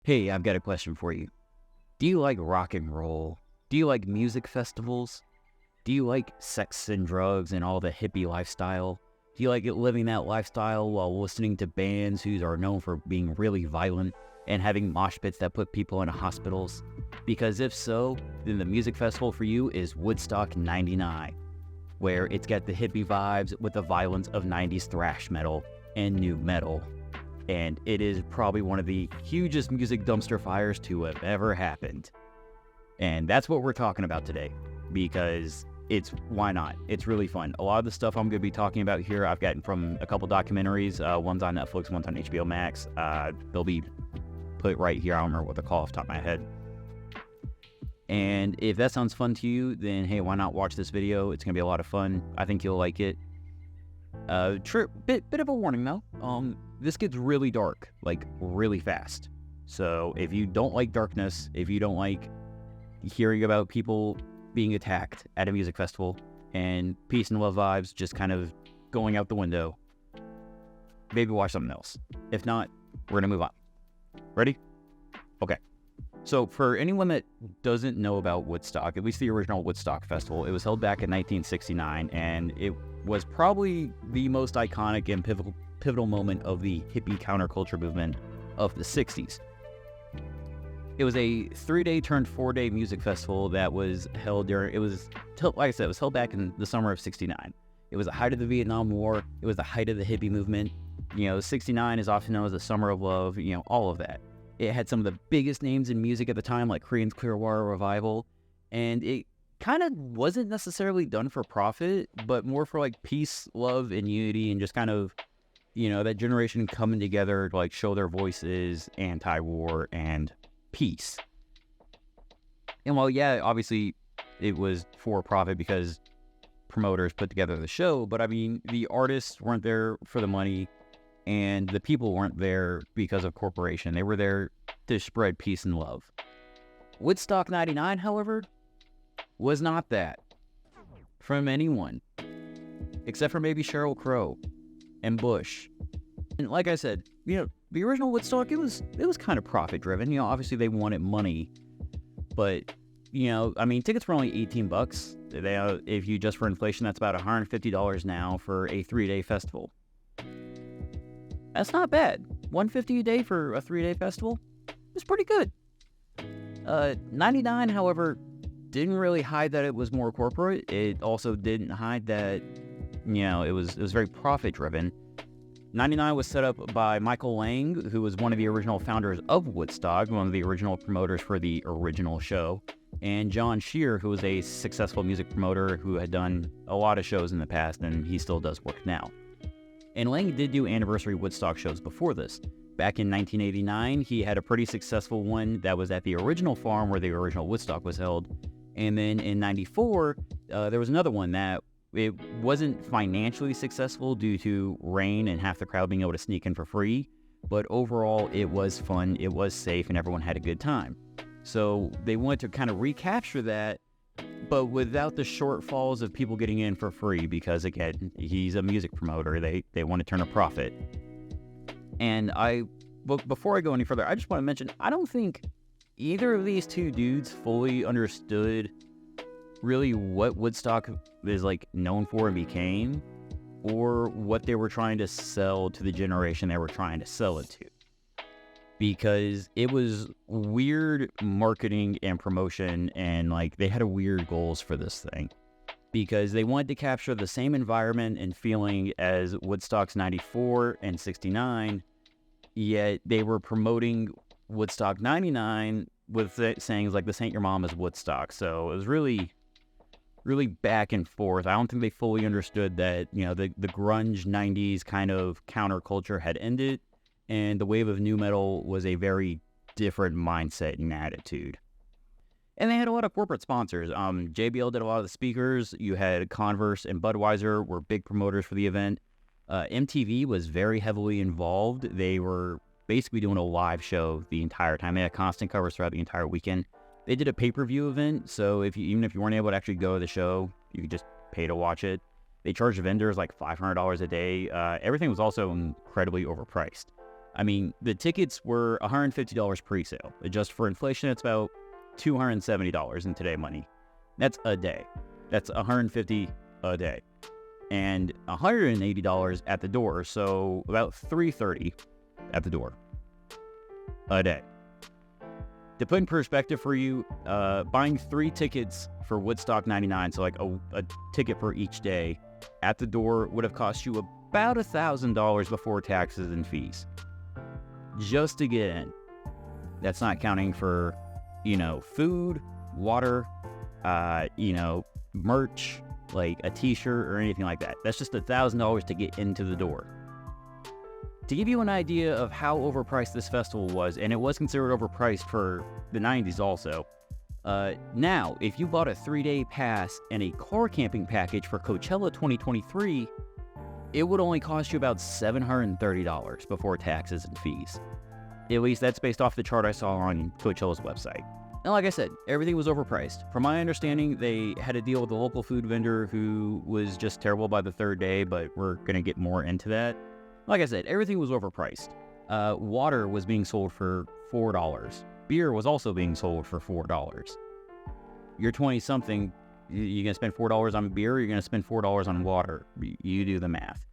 Hey, I've got a question for you. Do you like rock and roll? Do you like music festivals? Do you like sex and drugs and all the hippie lifestyle? Do you like living that lifestyle while listening to bands who are known for being really violent and having mosh pits that put people in hospitals? Because if so, then the music festival for you is Woodstock 99, where it's got the hippie vibes with the violence of 90s thrash metal and new metal. And it is probably one of the hugest music dumpster fires to have ever happened. And that's what we're talking about today, because why not? It's really fun. A lot of the stuff I'm going to be talking about here, I've gotten from a couple documentaries. One's on Netflix, one's on HBO Max. They'll be put right here. I don't remember what they're called off the top of my head. And if that sounds fun to you, then hey, why not watch this video? It's going to be a lot of fun. I think you'll like it. Bit of a warning though. This gets really dark, like really fast. So if you don't like darkness, if you don't like hearing about people being attacked at a music festival and peace and love vibes just kind of going out the window, maybe watch something else. If not, we're gonna move on. Ready? Okay. So for anyone that doesn't know about Woodstock, at least the original Woodstock Festival, it was held back in 1969, and it was probably the most iconic and pivotal moment of the hippie counterculture movement of the 60s. It was a 3-day turned 4-day music festival that was held during, like I said, it was held back in the summer of 69. It was the height of the Vietnam War. It was the height of the hippie movement. 69 is often known as the Summer of Love, all of that. It had some of the biggest names in music at the time, like Creedence Clearwater Revival, and it kind of wasn't necessarily done for profit, but more for like peace, love, and unity, and just kind of, that generation coming together to like show their voices, anti-war and peace. And while, yeah, obviously it was for profit because promoters put together the show, but I mean, the artists weren't there for the money, and the people weren't there because of corporation. They were there to spread peace and love. Woodstock 99, however, was not that from anyone, except for maybe Sheryl Crow and Bush. And like I said, the original Woodstock, it was kind of profit driven. Obviously they wanted money, but tickets were only $18. If you adjust for inflation, that's about $150 now for a 3-day festival. That's not bad. $150 a day for a 3-day festival is pretty good. 99, however, didn't really hide that it was more corporate. It also didn't hide that, it was very profit driven. 99 was set up by Michael Lang, who was one of the original founders of Woodstock, one of the original promoters for the original show, and John Shear, who was a successful music promoter who had done a lot of shows in the past, and he still does work now. And Lang did do anniversary Woodstock shows before this. Back in 1989, he had a pretty successful one that was at the original farm where the original Woodstock was held. And then in 94, there was another one that it wasn't financially successful due to rain and half the crowd being able to sneak in for free. But overall, it was fun, it was safe, and everyone had a good time. So they wanted to kind of recapture that, but without the shortfalls of people getting in for free, because again, he's a music promoter. They want to turn a profit. And before I go any further, I just want to mention, I don't think either of these two dudes fully understood really what Woodstock is like known for and became, or what they were trying to sell to the generation they were trying to sell it to. Because it was weird marketing and promotion, and like they had weird goals for this thing, because they wanted to capture the same environment and feeling as Woodstock's 94 and 69, yet they were promoting Woodstock 99 with sayings like "This ain't your mama's Woodstock." So it was really back and forth. I don't think they fully understood that the grunge 90s kind of counterculture had ended, and the wave of new metal was a very different mindset and attitude. And they had a lot of corporate sponsors. JBL did a lot of the speakers. You had Converse and Budweiser were big promoters for the event. MTV was very heavily involved. They were basically doing a live show the entire time. They had constant coverage throughout the entire weekend. They did a pay-per-view event, so even if you weren't able to actually go to the show, you could just pay to watch it. They charged vendors like $500 a day. Everything was also incredibly overpriced. I mean, the tickets were $150 pre-sale. Adjusted for inflation, it's about $270 in today money. That's a day. That's $150 a day. And $180 at the door, so about $330 at the door a day. To put in perspective for you, buying 3 tickets for Woodstock 99, so like a ticket for each day, at the door would have cost you about $1,000 before taxes and fees. Just to get in. That's not counting for, food, water, merch, like a t-shirt or anything like that. That's just $1,000 to get into the door. To give you an idea of how overpriced this festival was, and it was considered overpriced for the 90s also, now, if you bought a 3-day pass and a car camping package for Coachella 2023, it would only cost you about $730 before taxes and fees. At least that's based off the chart I saw on Coachella's website. And like I said, everything was overpriced. From my understanding, they had a deal with a local food vendor who was just terrible by the 3rd day, but we're going to get more into that. Like I said, everything was overpriced. Water was being sold for $4. Beer was also being sold for $4. You're 20-something, you're going to spend $4 on beer, or you're going to spend $4 on water. You do the math.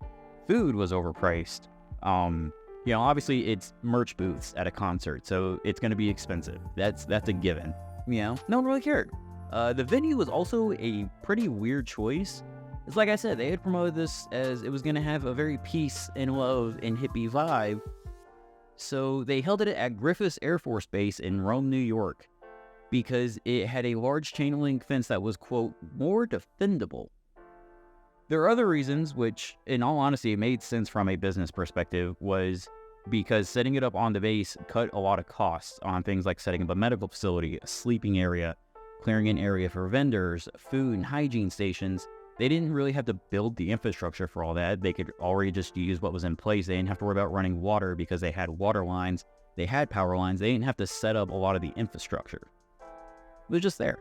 Food was overpriced. Obviously it's merch booths at a concert, so it's going to be expensive. That's a given. No one really cared. The venue was also a pretty weird choice. It's like I said, they had promoted this as it was going to have a very peace and love and hippie vibe. So they held it at Griffiths Air Force Base in Rome, New York, because it had a large chain link fence that was, quote, more defendable. There are other reasons, which, in all honesty, made sense from a business perspective, was because setting it up on the base cut a lot of costs on things like setting up a medical facility, a sleeping area, clearing an area for vendors, food and hygiene stations. They didn't really have to build the infrastructure for all that. They could already just use what was in place. They didn't have to worry about running water because they had water lines. They had power lines. They didn't have to set up a lot of the infrastructure. It was just there.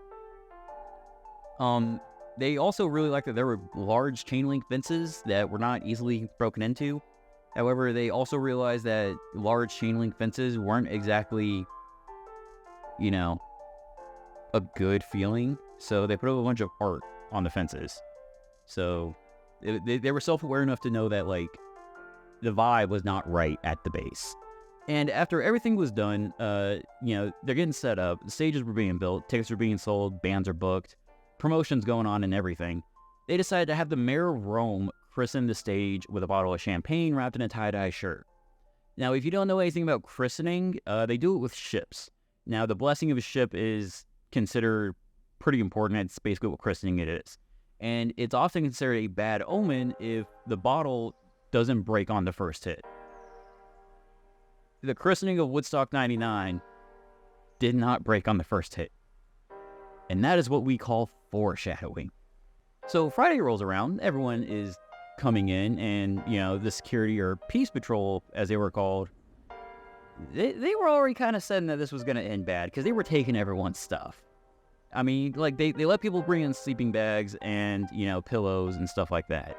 They also really liked that there were large chain link fences that were not easily broken into. However, they also realized that large chain link fences weren't exactly, a good feeling. So they put up a bunch of art on the fences. So they were self-aware enough to know that, the vibe was not right at the base. And after everything was done, they're getting set up. The stages were being built. Tickets were being sold. Bands are booked. Promotions going on and everything. They decided to have the mayor of Rome christen the stage with a bottle of champagne wrapped in a tie-dye shirt. Now, if you don't know anything about christening, they do it with ships. Now, the blessing of a ship is considered pretty important. It's basically what christening it is. And it's often considered a bad omen if the bottle doesn't break on the first hit. The christening of Woodstock 99 did not break on the first hit. And that is what we call foreshadowing. So Friday rolls around, everyone is coming in, and, the security or peace patrol, as they were called, they were already kind of saying that this was going to end bad because they were taking everyone's stuff. I mean, they let people bring in sleeping bags and, pillows and stuff like that.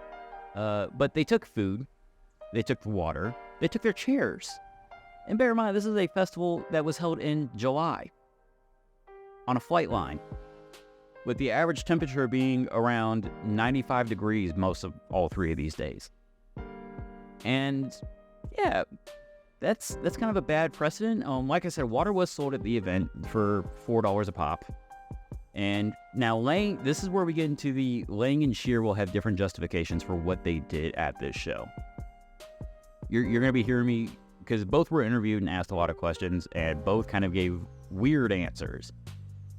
But they took food, they took water, they took their chairs. And bear in mind, this is a festival that was held in July on a flight line, with the average temperature being around 95 degrees most of all 3 of these days. And yeah, that's kind of a bad precedent. Like I said, water was sold at the event for $4 a pop. And now this is where we get into the Lang and Sheer will have different justifications for what they did at this show. You're going to be hearing me, because both were interviewed and asked a lot of questions, and both kind of gave weird answers.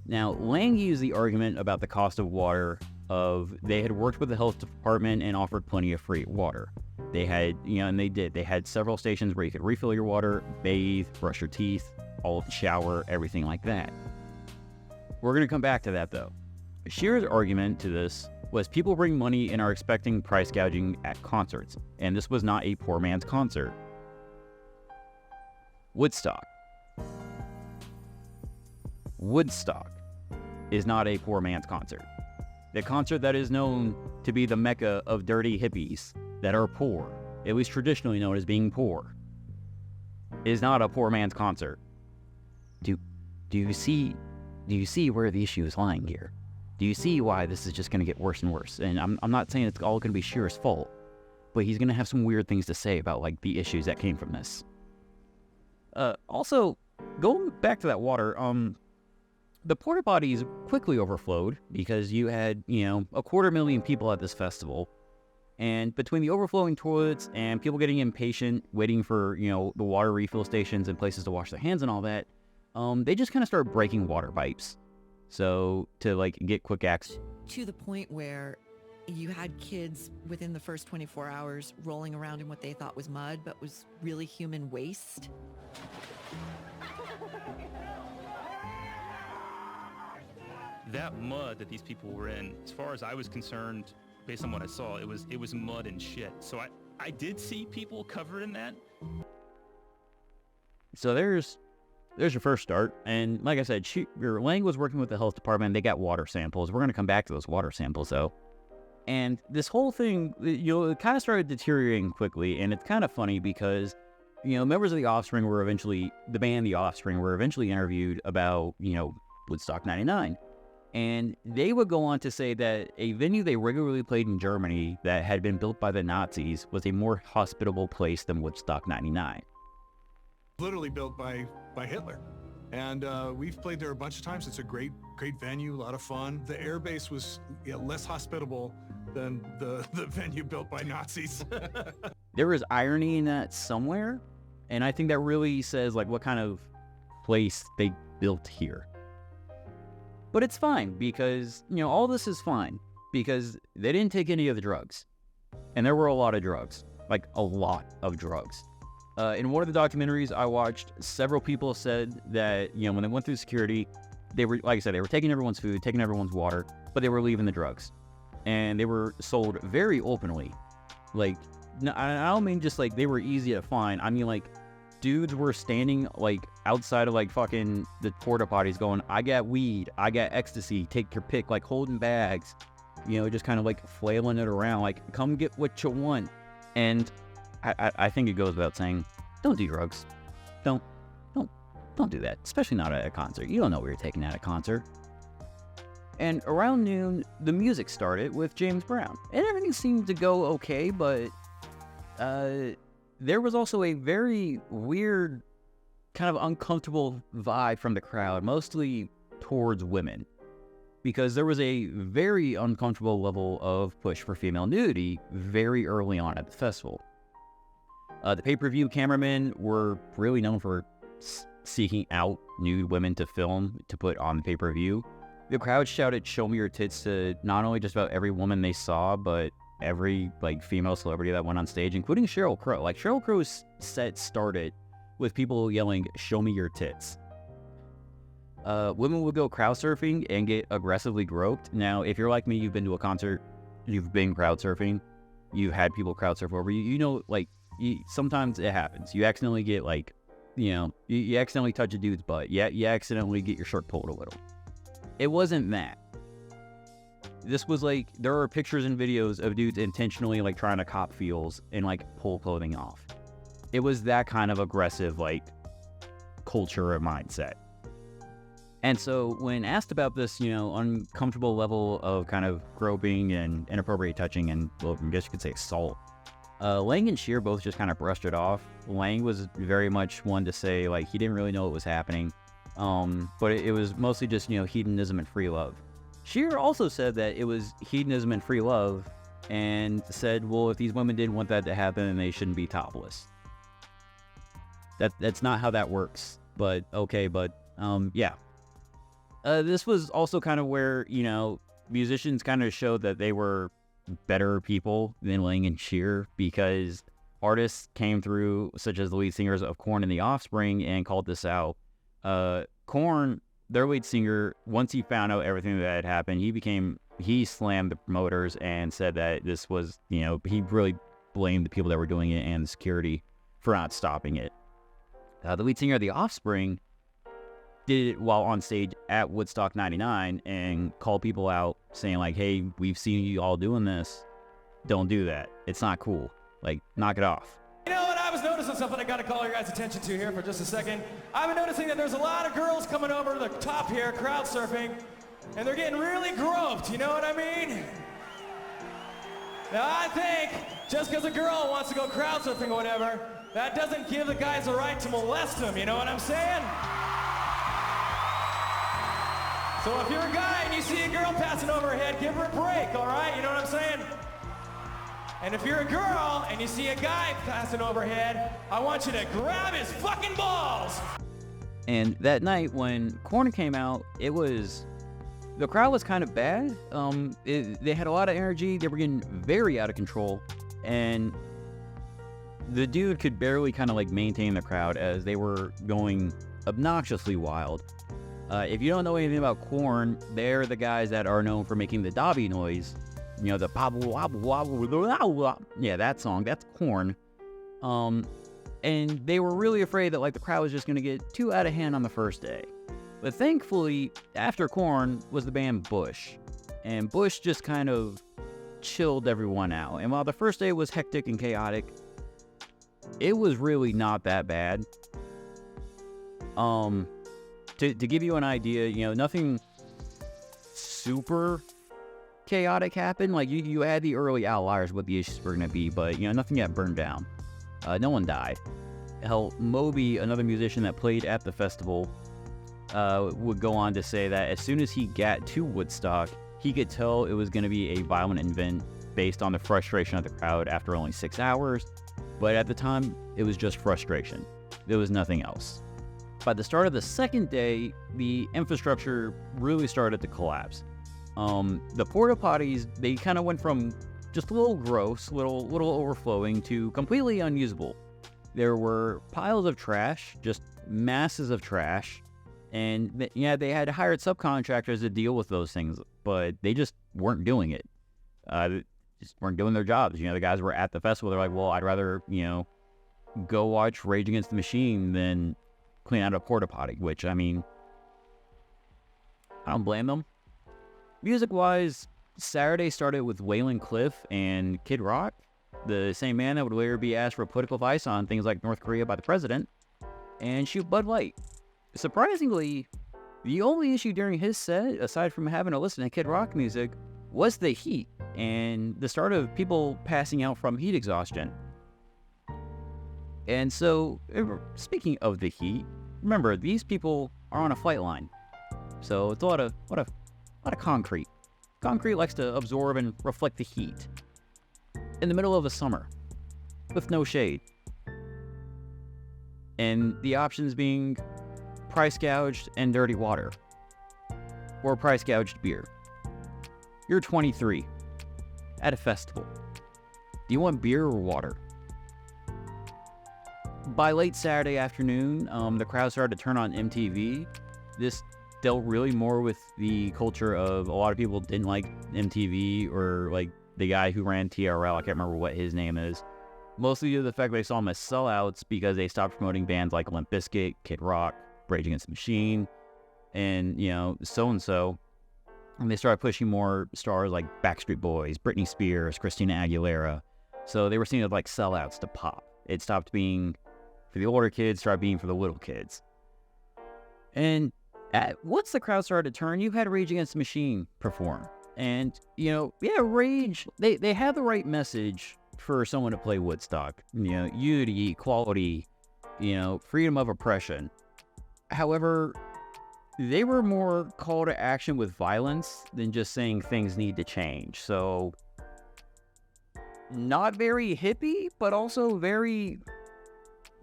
Now, Lang used the argument about the cost of water of they had worked with the health department and offered plenty of free water. They had, and they did. They had several stations where you could refill your water, bathe, brush your teeth, shower, everything like that. We're going to come back to that, though. Shear's argument to this was people bring money and are expecting price gouging at concerts, and this was not a poor man's concert. Woodstock is not a poor man's concert. The concert that is known to be the mecca of dirty hippies that are poor, at least traditionally known as being poor. is not a poor man's concert. Do you see where the issue is lying here? Do you see why this is just going to get worse and worse? And I'm not saying it's all going to be Shear's fault, but he's going to have some weird things to say about like the issues that came from this. Also, going back to that water, the porta potties quickly overflowed because you had, 250,000 people at this festival. And between the overflowing toilets and people getting impatient, waiting for, the water refill stations and places to wash their hands and all that, they just kind of started breaking water pipes. So to like get quick access. To the point where you had kids within the first 24 hours rolling around in what they thought was mud, but was really human waste. That mud that these people were in, as far as I was concerned, based on what I saw, it was mud and shit. So I did see people covered in that. So there's your first start. And like I said, Lang was working with the health department. They got water samples. We're going to come back to those water samples, though. And this whole thing, it kind of started deteriorating quickly. And it's kind of funny because, members of The Offspring were eventually, the band The Offspring were eventually interviewed about, Woodstock 99. And they would go on to say that a venue they regularly played in Germany that had been built by the Nazis was a more hospitable place than Woodstock 99. Literally built by Hitler. And we've played there a bunch of times. It's a great venue, a lot of fun. The air base was less hospitable than the venue built by Nazis. There is irony in that somewhere, and I think that really says like what kind of place they built here. But it's fine because, all this is fine because they didn't take any of the drugs. And there were a lot of drugs, like a lot of drugs. In one of the documentaries I watched, several people said that, when they went through security, they were, like I said, they were taking everyone's food, taking everyone's water, but they were leaving the drugs. And they were sold very openly. Like, no, I don't mean just like they were easy to find. I mean like dudes were standing like outside of like fucking the porta potties going, I got weed, I got ecstasy, take your pick, like holding bags, just kind of like flailing it around, like come get what you want. And I think it goes without saying, don't do drugs. Don't do that, especially not at a concert. You don't know what you're taking at a concert. And around noon, the music started with James Brown, and everything seemed to go okay, but there was also a very weird, kind of uncomfortable vibe from the crowd, mostly towards women, because there was a very uncomfortable level of push for female nudity very early on at the festival. The pay-per-view cameramen were really known for seeking out nude women to film to put on the pay-per-view. The crowd shouted, "Show me your tits," to not only just about every woman they saw, but every like female celebrity that went on stage, including Sheryl Crow. Like Sheryl Crow's set started with people yelling, "Show me your tits." Women would go crowd surfing and get aggressively groped. Now, if you're like me, you've been to a concert, you've been crowd surfing, you've had people crowd surf over you. Sometimes it happens. You accidentally get like, you accidentally touch a dude's butt. Yeah, you accidentally get your shirt pulled a little. It wasn't that. This was like, there are pictures and videos of dudes intentionally like trying to cop feels and like pull clothing off. It was that kind of aggressive like culture or mindset. And so when asked about this, uncomfortable level of kind of groping and inappropriate touching and, well, I guess you could say assault, Lang and Shear both just kind of brushed it off. Lang was very much one to say like he didn't really know what was happening. But it was mostly just, hedonism and free love. Shear also said that it was hedonism and free love and said, well, if these women didn't want that to happen, then they shouldn't be topless. That's not how that works, but okay, yeah. This was also kind of where, musicians kind of showed that they were better people than Lang and Shear, because artists came through, such as the lead singers of Korn and The Offspring, and called this out. Korn, their lead singer, once he found out everything that had happened, he slammed the promoters and said that this was, he really blamed the people that were doing it and the security for not stopping it. The lead singer of The Offspring did it while on stage at Woodstock 99 and called people out saying like, hey, we've seen you all doing this. Don't do that. It's not cool. Like, knock it off. You know what I was noticing? noticing something I gotta call your guys' attention to here for just a second. I've been noticing that there's a lot of girls coming over to the top here, crowd surfing, and they're getting really groped, you know what I mean? Now I think just because a girl wants to go crowd surfing or whatever, that doesn't give the guys the right to molest them, you know what I'm saying? So if you're a guy and you see a girl passing overhead, give her a break, all right? You know what I'm saying? And if you're a girl and you see a guy passing overhead, I want you to grab his fucking balls. And that night when Korn came out, the crowd was kind of bad. They had a lot of energy. They were getting very out of control. And the dude could barely kind of like maintain the crowd as they were going obnoxiously wild. If you don't know anything about Korn, they're the guys that are known for making the Dobby noise. You know, the wobble wobble wobble. Yeah, that song. That's Korn. And they were really afraid that like the crowd was just going to get too out of hand on the first day. But thankfully, after Korn was the band Bush. And Bush just kind of chilled everyone out. And while the first day was hectic and chaotic, it was really not that bad. To give you an idea, you know, nothing super chaotic happened. Like you had the early outliers what the issues were going to be, but you know, nothing got burned down. No one died. Hell, Moby, another musician that played at the festival, would go on to say that as soon as he got to Woodstock, he could tell it was going to be a violent event based on the frustration of the crowd after only 6 hours. But at the time, it was just frustration. There was nothing else. By the start of the second day, the infrastructure really started to collapse. The porta potties, they kind of went from just a little gross, little overflowing, to completely unusable. There were piles of trash, just masses of trash, and yeah, they had hired subcontractors to deal with those things, but they just weren't doing it. Just weren't doing their jobs. You know, the guys were at the festival. They're like, well, I'd rather, you know, go watch Rage Against the Machine than clean out a porta potty, which, I mean, I don't blame them. Music-wise, Saturday started with Waylon Cliff and Kid Rock, the same man that would later be asked for political advice on things like North Korea by the president, and shoot Bud Light. Surprisingly, the only issue during his set, aside from having to listen to Kid Rock music, was the heat and the start of people passing out from heat exhaustion. And so, speaking of the heat, remember, these people are on a flight line. So it's a lot of concrete. Concrete likes to absorb and reflect the heat. In the middle of the summer, with no shade. And the options being price gouged and dirty water. Or price gouged beer. You're 23, at a festival. Do you want beer or water? By late Saturday afternoon, the crowd started to turn on MTV. This dealt really more with the culture of a lot of people didn't like MTV, or like the guy who ran TRL, I can't remember what his name is. Mostly due to the fact they saw them as sellouts because they stopped promoting bands like Limp Bizkit, Kid Rock, Rage Against the Machine, and, you know, so-and-so. And they started pushing more stars like Backstreet Boys, Britney Spears, Christina Aguilera. So they were seen as like sellouts to pop. It stopped being for the older kids, started being for the little kids. And once the crowd started to turn, you had Rage Against the Machine perform. And, you know, yeah, Rage, they had the right message for someone to play Woodstock. You know, unity, equality, you know, freedom of oppression. However, they were more call to action with violence than just saying things need to change. So, not very hippie, but also very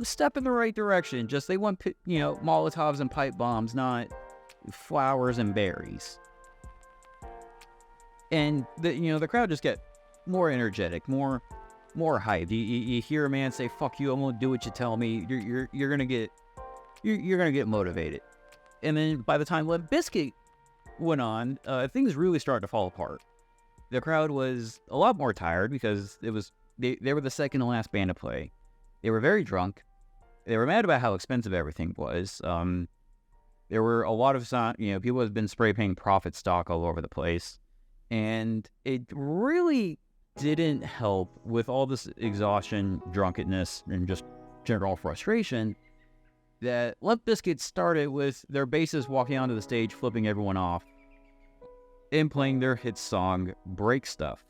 step in the right direction. Just they want, you know, Molotovs and pipe bombs, not flowers and berries. And the crowd just get more energetic, more hyped. You hear a man say "fuck you," I'm gonna do what you tell me. You're gonna get motivated. And then by the time Limp Bizkit went on, things really started to fall apart. The crowd was a lot more tired because they were the second to last band to play. They were very drunk. They were mad about how expensive everything was. There were a lot of people have been spray painting Profit stock all over the place, and it really didn't help with all this exhaustion, drunkenness, and just general frustration, that Limp Bizkit started with their bassist walking onto the stage, flipping everyone off, and playing their hit song, Break Stuff.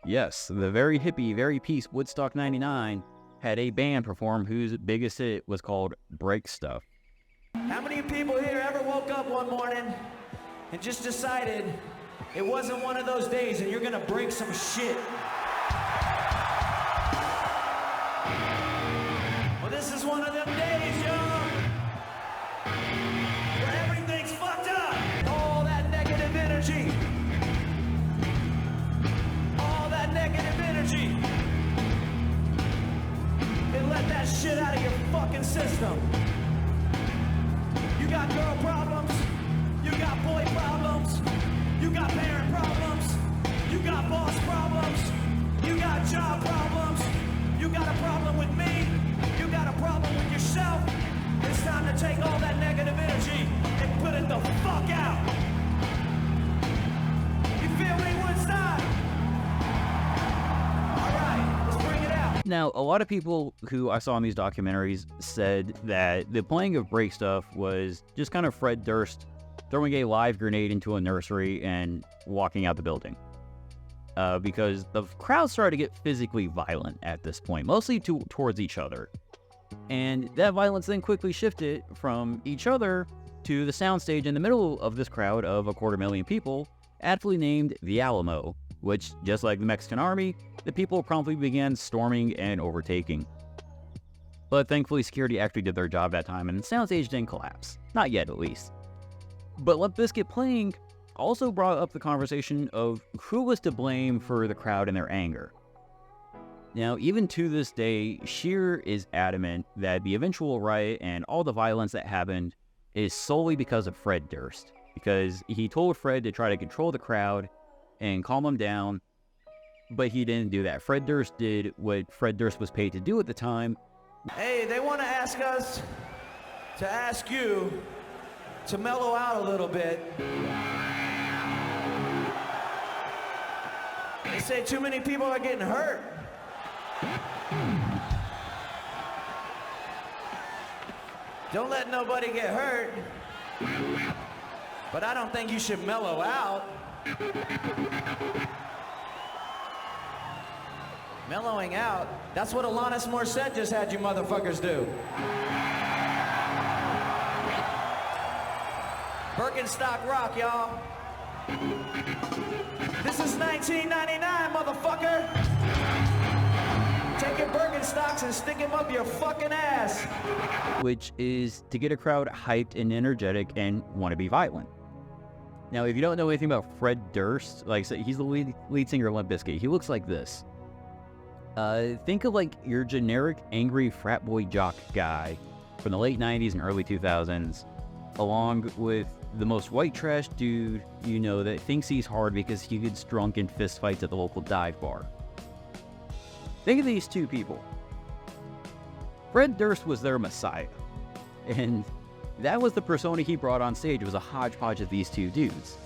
Yes, the very hippie, very peace Woodstock 99 had a band perform whose biggest hit was called Break Stuff. How many people here ever woke up one morning and just decided it wasn't one of those days and you're gonna break some shit? Well, this is one of them days, y'all, where everything's fucked up. All that negative energy. All that negative energy. And let that shit out of your fucking system. You got girl problems, you got boy problems, you got parent problems, you got boss problems, you got job problems, you got a problem with me, you got a problem with yourself. It's time to take all that negative energy and put it the fuck out. You feel me, Woodstock? All right, let's bring it out. Now, a lot of people who I saw in these documentaries said that the playing of Break Stuff was just kind of Fred Durst throwing a live grenade into a nursery and walking out the building. Because the crowd started to get physically violent at this point, mostly towards each other. And that violence then quickly shifted from each other to the soundstage in the middle of this crowd of 250,000 people, aptly named the Alamo, which, just like the Mexican army, the people promptly began storming and overtaking. But thankfully, security actually did their job that time, and the soundstage didn't collapse. Not yet, at least. But Limp Bizkit playing also brought up the conversation of who was to blame for the crowd and their anger. Now, even to this day, Sheer is adamant that the eventual riot and all the violence that happened is solely because of Fred Durst, because he told Fred to try to control the crowd and calm them down, but he didn't do that. Fred Durst did what Fred Durst was paid to do at the time. Hey, they want to ask us to ask you to mellow out a little bit. They say too many people are getting hurt. Don't let nobody get hurt. But I don't think you should mellow out. Mellowing out? That's what Alanis Morissette just had you motherfuckers do. Birkenstock rock, y'all. This is 1999, motherfucker. Take your Birkenstocks and stick them up your fucking ass. Which is to get a crowd hyped and energetic and want to be violent. Now, if you don't know anything about Fred Durst, like I said, he's the lead singer of Limp Bizkit. He looks like this. Think of like your generic angry frat boy jock guy from the late 90s and early 2000s, along with the most white trash dude you know that thinks he's hard because he gets drunk in fist fights at the local dive bar. Think of these two people. Fred Durst was their messiah, and that was the persona he brought on stage. It was a hodgepodge of these two dudes.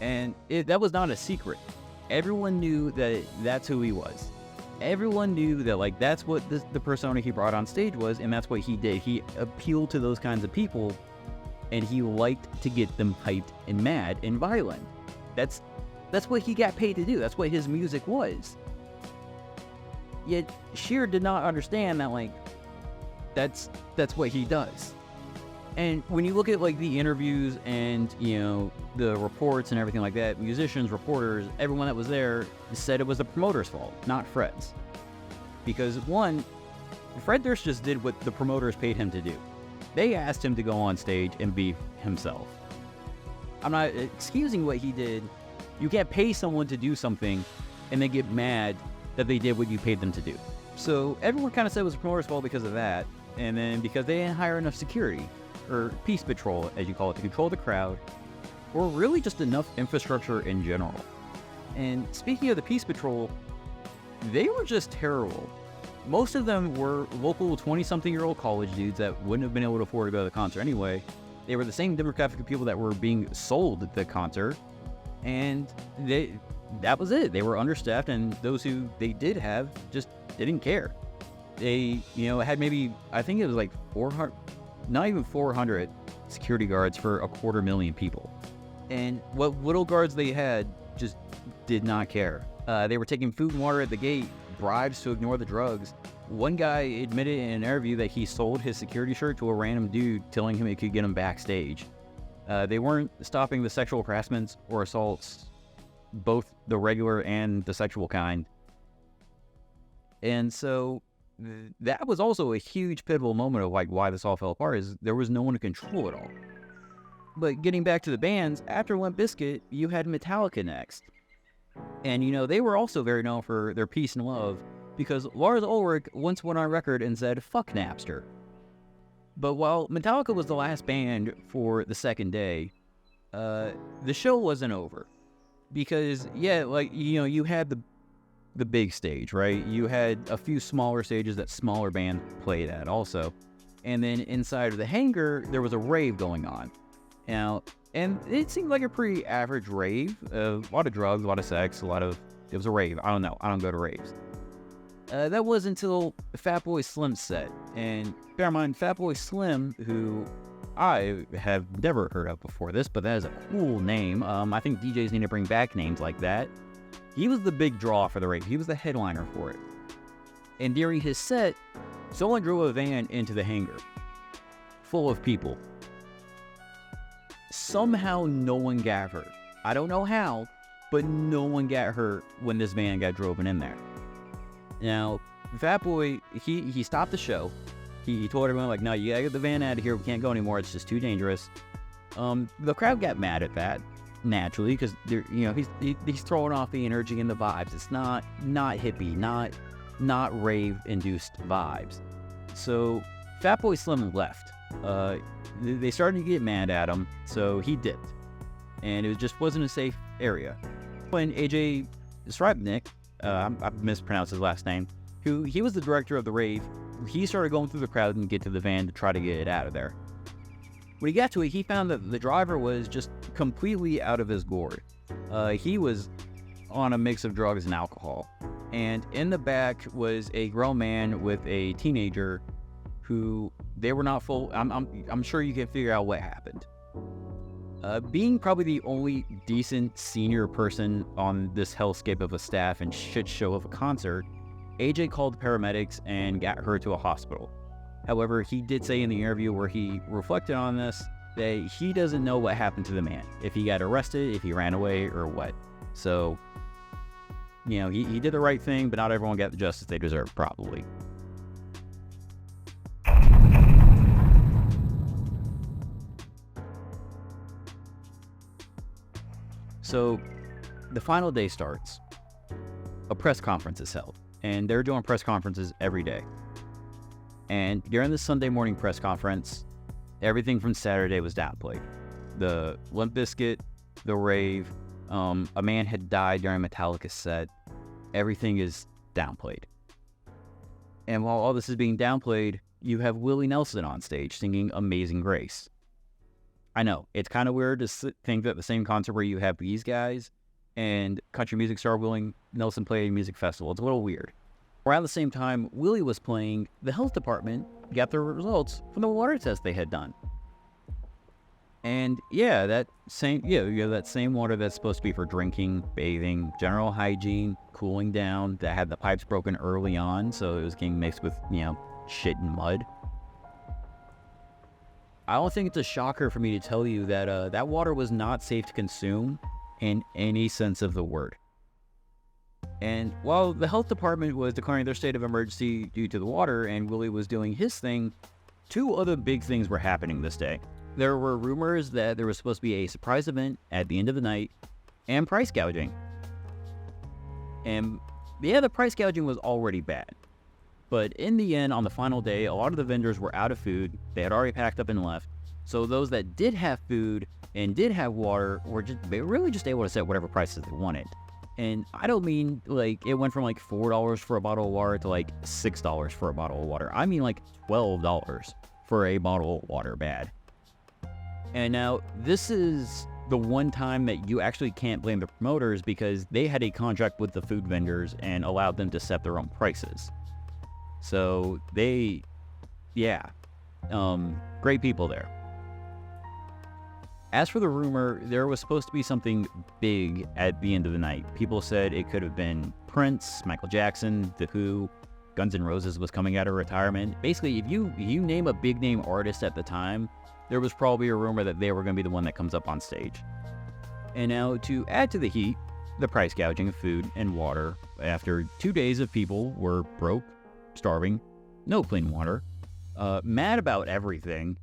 And that was not a secret. Everyone knew that that's who he was. Everyone knew that, like, that's what the persona he brought on stage was, and that's what he did. He appealed to those kinds of people, and he liked to get them hyped and mad and violent. That's what he got paid to do. That's what his music was. Yet Sheer did not understand that, like, that's what he does. And when you look at, like, the interviews and, you know, the reports and everything like that, musicians, reporters, everyone that was there said it was the promoter's fault, not Fred's. Because, one, Fred Durst just did what the promoters paid him to do. They asked him to go on stage and be himself. I'm not excusing what he did. You can't pay someone to do something and then get mad that they did what you paid them to do. So everyone kind of said it was the promoter's fault because of that, and then because they didn't hire enough security, or peace patrol, as you call it, to control the crowd, or really just enough infrastructure in general. And speaking of the peace patrol, they were just terrible. Most of them were local 20-something-year-old college dudes that wouldn't have been able to afford to go to the concert anyway. They were the same demographic of people that were being sold at the concert, and that was it. They were understaffed, and those who they did have just didn't care. They, had maybe, I think it was like 400, not even 400 security guards for 250,000 people. And what little guards they had just did not care. They were taking food and water at the gate, bribes to ignore the drugs. One guy admitted in an interview that he sold his security shirt to a random dude, telling him it could get him backstage. They weren't stopping the sexual harassments or assaults, both the regular and the sexual kind. And so that was also a huge pivotal moment of like why this all fell apart, is there was no one to control it all. But getting back to the bands, after Limp Bizkit, you had Metallica next. And they were also very known for their peace and love, because Lars Ulrich once went on record and said, "Fuck Napster." But while Metallica was the last band for the second day, the show wasn't over. Because, you had the big stage, right? You had a few smaller stages that smaller bands played at also. And then inside of the hangar, there was a rave going on. Now, and it seemed like a pretty average rave. A lot of drugs, a lot of sex, it was a rave. I don't know. I don't go to raves. That was until Fatboy Slim's set. And bear in mind, Fatboy Slim, who I have never heard of before this, but that is a cool name. I think DJs need to bring back names like that. He was the big draw for the rave. He was the headliner for it. And during his set, someone drove a van into the hangar, full of people. Somehow no one got hurt. I don't know how, but no one got hurt when this van got driven in there. Now, Fatboy, he stopped the show. He told everyone, like, no, you gotta get the van out of here. We can't go anymore. It's just too dangerous. The crowd got mad at that, naturally, because he's throwing off the energy and the vibes. It's not hippie, not rave-induced vibes. So Fatboy Slim left. They started to get mad at him, so he dipped. And it just wasn't a safe area. When AJ Sribnik, I mispronounced his last name, he was the director of the rave, he started going through the crowd and get to the van to try to get it out of there. When he got to it, he found that the driver was just completely out of his gourd. He was on a mix of drugs and alcohol. And in the back was a grown man with a teenager who they were not full. I'm sure you can figure out what happened. Being probably the only decent senior person on this hellscape of a staff and shit show of a concert, AJ called the paramedics and got her to a hospital. However, he did say in the interview where he reflected on this that he doesn't know what happened to the man, if he got arrested, if he ran away, or what. So, he did the right thing, but not everyone got the justice they deserve, probably. So, the final day starts. A press conference is held, and they're doing press conferences every day. And during the Sunday morning press conference, everything from Saturday was downplayed. The Limp Bizkit, the rave, a man had died during Metallica's set. Everything is downplayed. And while all this is being downplayed, you have Willie Nelson on stage singing Amazing Grace. I know, it's kind of weird to think that the same concert where you have these guys and country music star Willie Nelson play at a music festival, it's a little weird. Around the same time Willie was playing, the health department got their results from the water test they had done. And that same water that's supposed to be for drinking, bathing, general hygiene, cooling down, that had the pipes broken early on, so it was getting mixed with, shit and mud. I don't think it's a shocker for me to tell you that that water was not safe to consume in any sense of the word. And while the health department was declaring their state of emergency due to the water and Willie was doing his thing, two other big things were happening this day. There were rumors that there was supposed to be a surprise event at the end of the night and price gouging. And the price gouging was already bad. But in the end, on the final day, a lot of the vendors were out of food. They had already packed up and left. So those that did have food and did have water were really just able to set whatever prices they wanted. And I don't mean like it went from like $4 for a bottle of water to like $6 for a bottle of water. I mean like $12 for a bottle of water bad. And now this is the one time that you actually can't blame the promoters because they had a contract with the food vendors and allowed them to set their own prices. So they, yeah, great people there. As for the rumor, there was supposed to be something big at the end of the night. People said it could have been Prince, Michael Jackson, The Who, Guns N' Roses was coming out of retirement. Basically, if you name a big name artist at the time, there was probably a rumor that they were going to be the one that comes up on stage. And now, to add to the heat, the price gouging of food and water after 2 days of people were broke, starving, no clean water, mad about everything.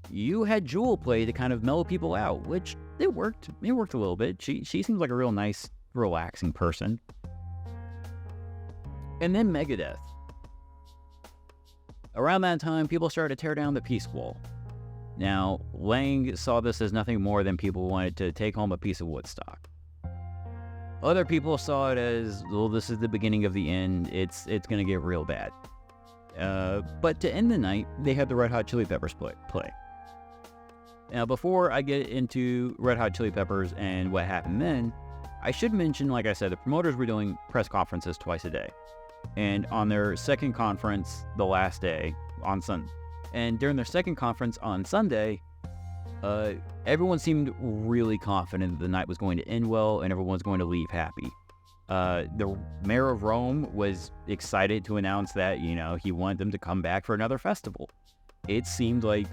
You had Jewel play to kind of mellow people out, which it worked. It worked a little bit. She seems like a real nice, relaxing person. And then Megadeth. Around that time, people started to tear down the peace wall. Now, Lang saw this as nothing more than people wanted to take home a piece of Woodstock. Other people saw it as, well, this is the beginning of the end. It's going to get real bad. But to end the night, they had the Red Hot Chili Peppers play. Now, before I get into Red Hot Chili Peppers and what happened then, I should mention, like I said, the promoters were doing press conferences twice a day. And on their second conference, the last day, on Sunday, and during their second conference on Sunday, everyone seemed really confident that the night was going to end well and everyone was going to leave happy. The mayor of Rome was excited to announce that, he wanted them to come back for another festival. It seemed like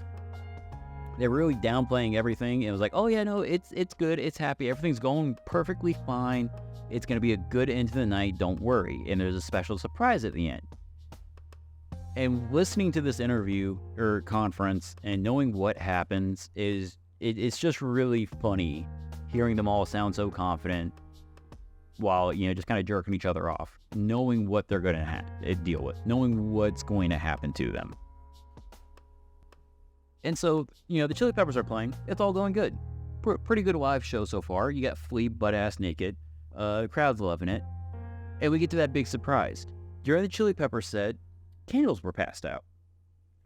they were really downplaying everything. It was like, oh yeah, no, it's good, it's happy, everything's going perfectly fine. It's going to be a good end to the night, don't worry. And there's a special surprise at the end. And listening to this interview or conference and knowing what happens it's just really funny hearing them all sound so confident while, just kind of jerking each other off, knowing what they're going to deal with, knowing what's going to happen to them. And so, the Chili Peppers are playing. It's all going good. Pretty good live show so far. You got Flea butt-ass naked. The crowd's loving it. And we get to that big surprise. During the Chili Peppers set, candles were passed out.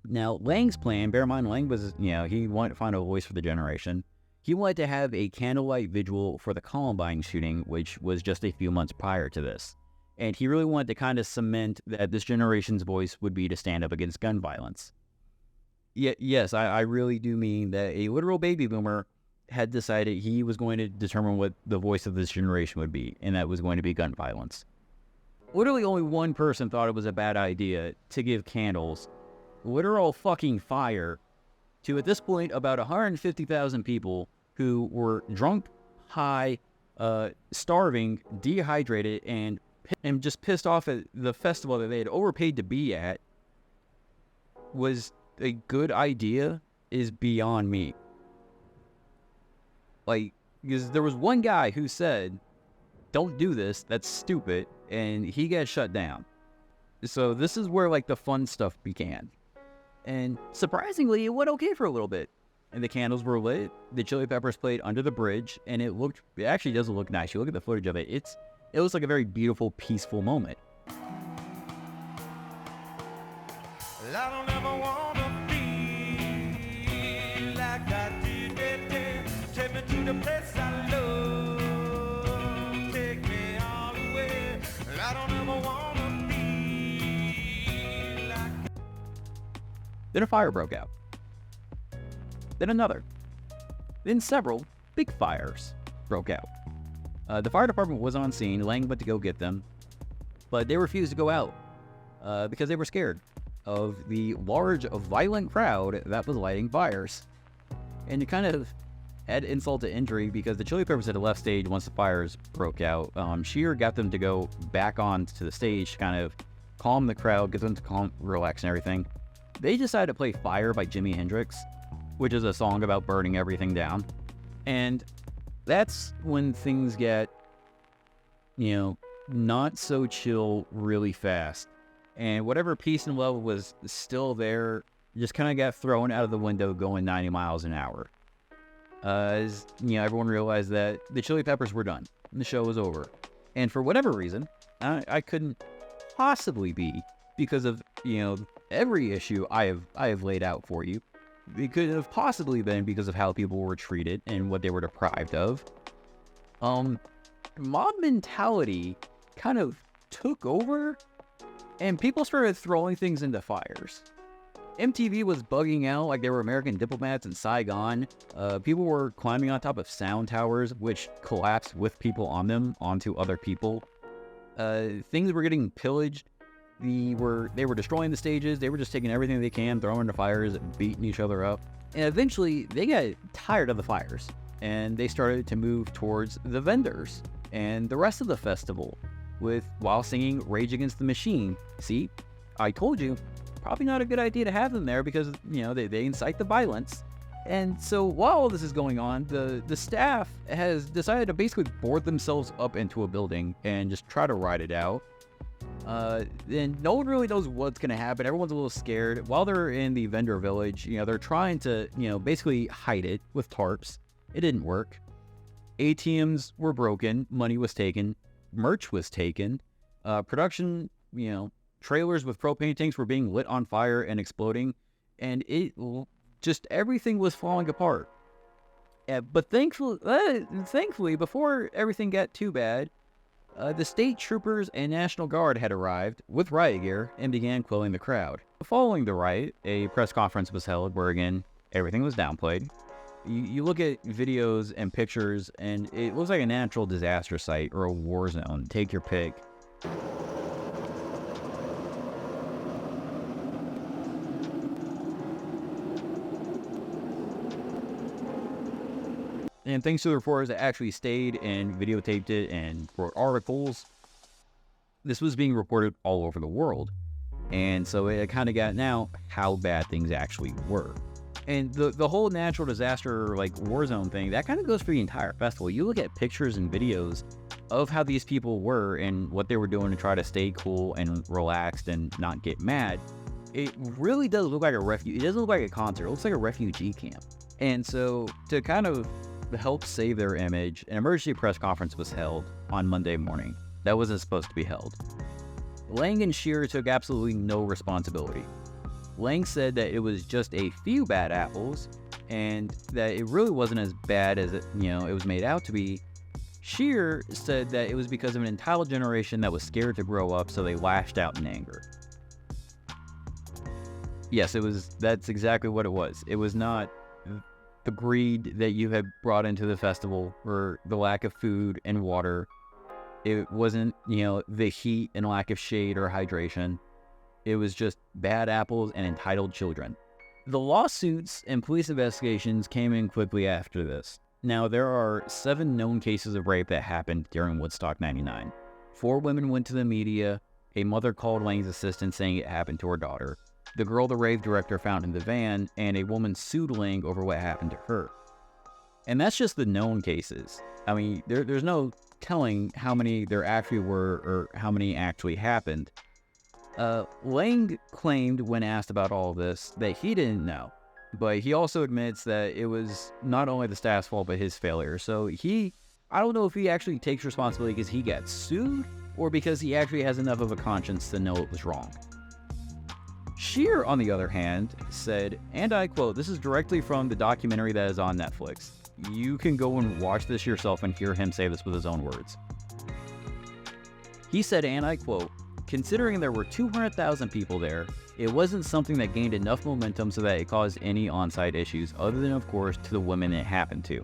Now, Lang's plan, bear in mind, Lang was, he wanted to find a voice for the generation. He wanted to have a candlelight vigil for the Columbine shooting, which was just a few months prior to this. And he really wanted to kind of cement that this generation's voice would be to stand up against gun violence. Yes, I really do mean that a literal baby boomer had decided he was going to determine what the voice of this generation would be, and that was going to be gun violence. Literally only one person thought it was a bad idea to give candles, literal fucking fire, to, at this point, about 150,000 people who were drunk, high, starving, dehydrated, and just pissed off at the festival that they had overpaid to be at. Was a good idea is beyond me. Because there was one guy who said, don't do this, that's stupid, and he got shut down. So this is where, the fun stuff began. And surprisingly, it went okay for a little bit. And the candles were lit, the Chili Peppers played Under the Bridge, and it actually does look nice. You look at the footage of it, it was like a very beautiful, peaceful moment. I don't ever wanna be like I did that day. Take me to the place I love. Take me all the way. I don't ever wanna be like. Then a fire broke out. Then another. Then several big fires broke out. The fire department was on scene. Lang went to go get them, but they refused to go out because they were scared of the large, violent crowd that was lighting fires. And it kind of add insult to injury because the Chili Peppers had left stage once the fires broke out. Shear got them to go back onto the stage to kind of calm the crowd, get them to relax and everything. They decided to play Fire by Jimi Hendrix, which is a song about burning everything down. And that's when things get, not so chill really fast. And whatever peace and love was still there just kind of got thrown out of the window going 90 miles an hour. As, everyone realized that the Chili Peppers were done. And the show was over. And for whatever reason, I couldn't possibly be, because of, every issue I have laid out for you. It could have possibly been because of how people were treated and what they were deprived of. Mob mentality kind of took over and people started throwing things into fires. MTV was bugging out like they were American diplomats in Saigon. People were climbing on top of sound towers, which collapsed with people on them onto other people. Things were getting pillaged. They were destroying the stages. They were just taking everything they can, throwing into fires, beating each other up. And eventually, they got tired of the fires, and they started to move towards the vendors and the rest of the festival, while singing Rage Against the Machine. See, I told you. Probably not a good idea to have them there because, they incite the violence. And so while all this is going on, the staff has decided to basically board themselves up into a building and just try to ride it out. And no one really knows what's going to happen. Everyone's a little scared. While they're in the vendor village, they're trying to, basically hide it with tarps. It didn't work. ATMs were broken. Money was taken. Merch was taken. Production, trailers with propane tanks were being lit on fire and exploding, and everything was falling apart. But thankfully, before everything got too bad, the state troopers and National Guard had arrived with riot gear and began quelling the crowd. Following the riot, a press conference was held where, again, everything was downplayed. You look at videos and pictures, and it looks like a natural disaster site or a war zone. Take your pick. And thanks to the reporters that actually stayed and videotaped it and wrote articles, this was being reported all over the world. And so it kind of got now how bad things actually were. And the whole natural disaster, war zone thing, that kind of goes for the entire festival. You look at pictures and videos of how these people were and what they were doing to try to stay cool and relaxed and not get mad. It really does look like it doesn't look like a concert. It looks like a refugee camp. And so to kind of help save their image, an emergency press conference was held on Monday morning. That wasn't supposed to be held. Lang and Shearer took absolutely no responsibility. Lang said that it was just a few bad apples and that it really wasn't as bad as it was made out to be. Shearer said that it was because of an entire generation that was scared to grow up, so they lashed out in anger. Yes, that's exactly what it was. It was not the greed that you had brought into the festival or the lack of food and water. It wasn't, the heat and lack of shade or hydration. It was just bad apples and entitled children. The lawsuits and police investigations came in quickly after this. Now, there are 7 known cases of rape that happened during Woodstock 99. 4 women went to the media. A mother called Lang's assistant saying it happened to her daughter. The girl the rave director found in the van, and a woman sued Lang over what happened to her. And that's just the known cases. I mean, there's no telling how many there actually were or how many actually happened. Lang claimed when asked about all of this that he didn't know, but he also admits that it was not only the staff's fault but his failure. So I don't know if he actually takes responsibility because he got sued or because he actually has enough of a conscience to know it was wrong. Shearer, on the other hand, said, and I quote, this is directly from the documentary that is on Netflix. You can go and watch this yourself and hear him say this with his own words. He said, and I quote, considering there were 200,000 people there, it wasn't something that gained enough momentum so that it caused any on-site issues, other than, of course, to the women it happened to.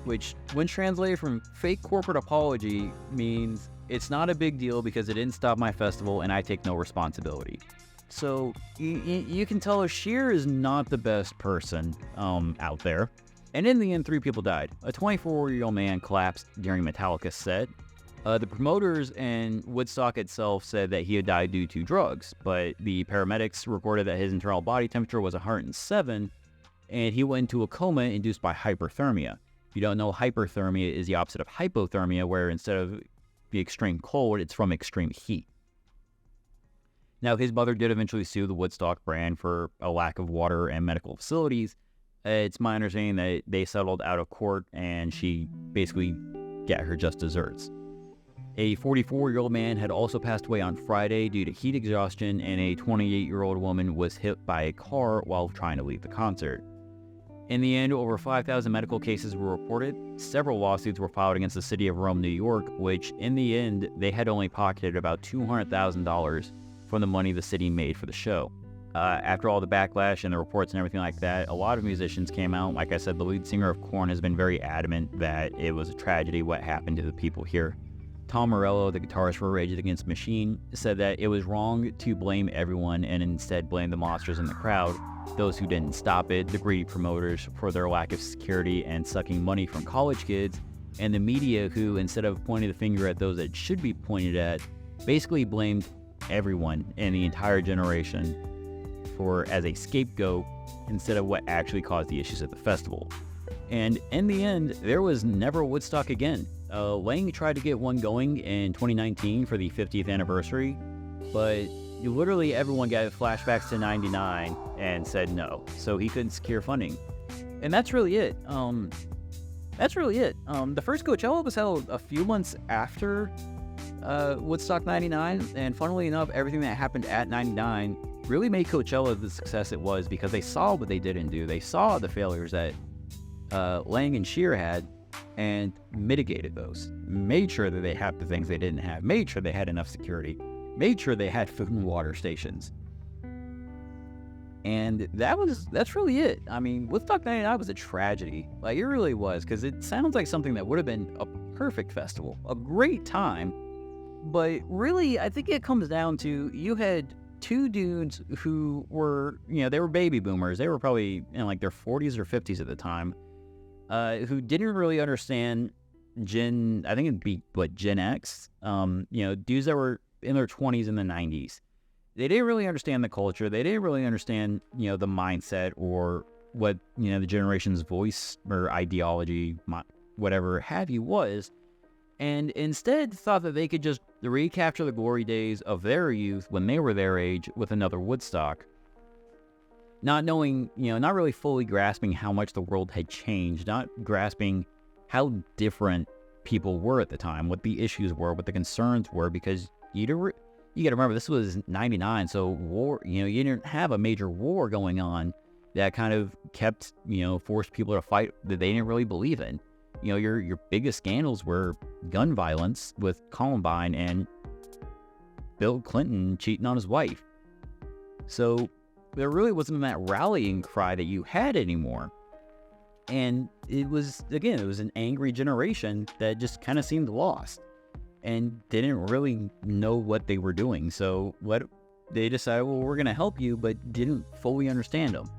Which, when translated from fake corporate apology, means it's not a big deal because it didn't stop my festival and I take no responsibility. So you can tell Shearer is not the best person out there. And in the end, 3 people died. A 24-year-old man collapsed during Metallica's set. The promoters and Woodstock itself said that he had died due to drugs, but the paramedics reported that his internal body temperature was 107, and he went into a coma induced by hyperthermia. If you don't know, hyperthermia is the opposite of hypothermia, where instead of the extreme cold, it's from extreme heat. Now, his mother did eventually sue the Woodstock brand for a lack of water and medical facilities. It's my understanding that they settled out of court and she basically got her just desserts. A 44-year-old man had also passed away on Friday due to heat exhaustion, and a 28-year-old woman was hit by a car while trying to leave the concert. In the end, over 5,000 medical cases were reported. Several lawsuits were filed against the city of Rome, New York, which in the end, they had only pocketed about $200,000 from the money the city made for the show. After all the backlash and the reports and everything like that, a lot of musicians came out. Like I said, the lead singer of Korn has been very adamant that it was a tragedy what happened to the people here. Tom Morello, the guitarist for Rage Against the Machine, said that it was wrong to blame everyone and instead blame the monsters in the crowd, those who didn't stop it, the greedy promoters for their lack of security and sucking money from college kids, and the media who, instead of pointing the finger at those that should be pointed at, basically blamed everyone in the entire generation as a scapegoat instead of what actually caused the issues at the festival. And in the end, there was never Woodstock again. Lang tried to get one going in 2019 for the 50th anniversary, but literally everyone got flashbacks to 99 and said no, so he couldn't secure funding. And that's really it. The first Coachella was held a few months after Woodstock 99, and funnily enough, everything that happened at 99 really made Coachella the success it was because they saw what they didn't do. They saw the failures that Lang and Shear had and mitigated those. Made sure that they had the things they didn't have. Made sure they had enough security. Made sure they had food and water stations. And that's really it. I mean, Woodstock 99 was a tragedy. Like, it really was, because it sounds like something that would have been a perfect festival. A great time. But really, I think it comes down to, you had two dudes who were, they were baby boomers. They were probably in like their 40s or 50s at the time, who didn't really understand Gen X, dudes that were in their 20s in the 90s. They didn't really understand the culture. They didn't really understand, the mindset or what, the generation's voice or ideology, whatever have you was. And instead thought that they could just recapture the glory days of their youth when they were their age with another Woodstock. Not knowing, not really fully grasping how much the world had changed, not grasping how different people were at the time, what the issues were, what the concerns were, because you got to remember, this was 99, so war, you didn't have a major war going on that kind of kept, forced people to fight that they didn't really believe in. Your biggest scandals were gun violence with Columbine and Bill Clinton cheating on his wife. So there really wasn't that rallying cry that you had anymore. And it was an angry generation that just kind of seemed lost and didn't really know what they were doing. So they decided, well, we're going to help you, but didn't fully understand them.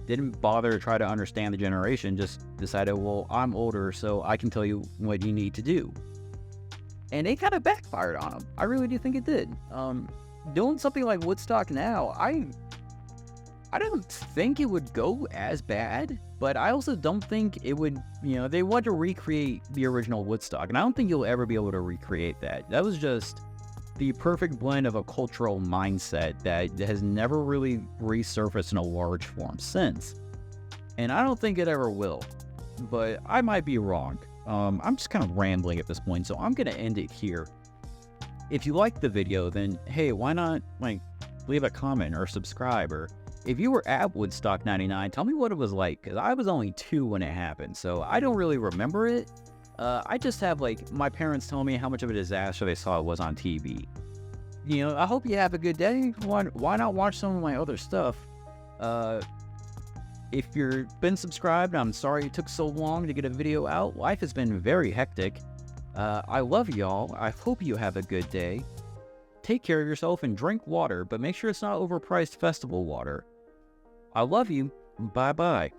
Didn't bother to try to understand the generation, just decided, well, I'm older, so I can tell you what you need to do. And it kind of backfired on them. I really do think it did. Doing something like Woodstock now, I don't think it would go as bad, but I also don't think it would, they want to recreate the original Woodstock, and I don't think you'll ever be able to recreate that. That was just the perfect blend of a cultural mindset that has never really resurfaced in a large form since. And I don't think it ever will, but I might be wrong. I'm just kind of rambling at this point, so I'm going to end it here. If you liked the video, then hey, why not leave a comment or subscribe, or if you were at Woodstock 99, tell me what it was like, because I was only 2 when it happened, so I don't really remember it. I just have my parents telling me how much of a disaster they saw it was on TV. I hope you have a good day. Why not watch some of my other stuff? If you've been subscribed, I'm sorry it took so long to get a video out. Life has been very hectic. I love y'all. I hope you have a good day. Take care of yourself and drink water, but make sure it's not overpriced festival water. I love you. Bye-bye.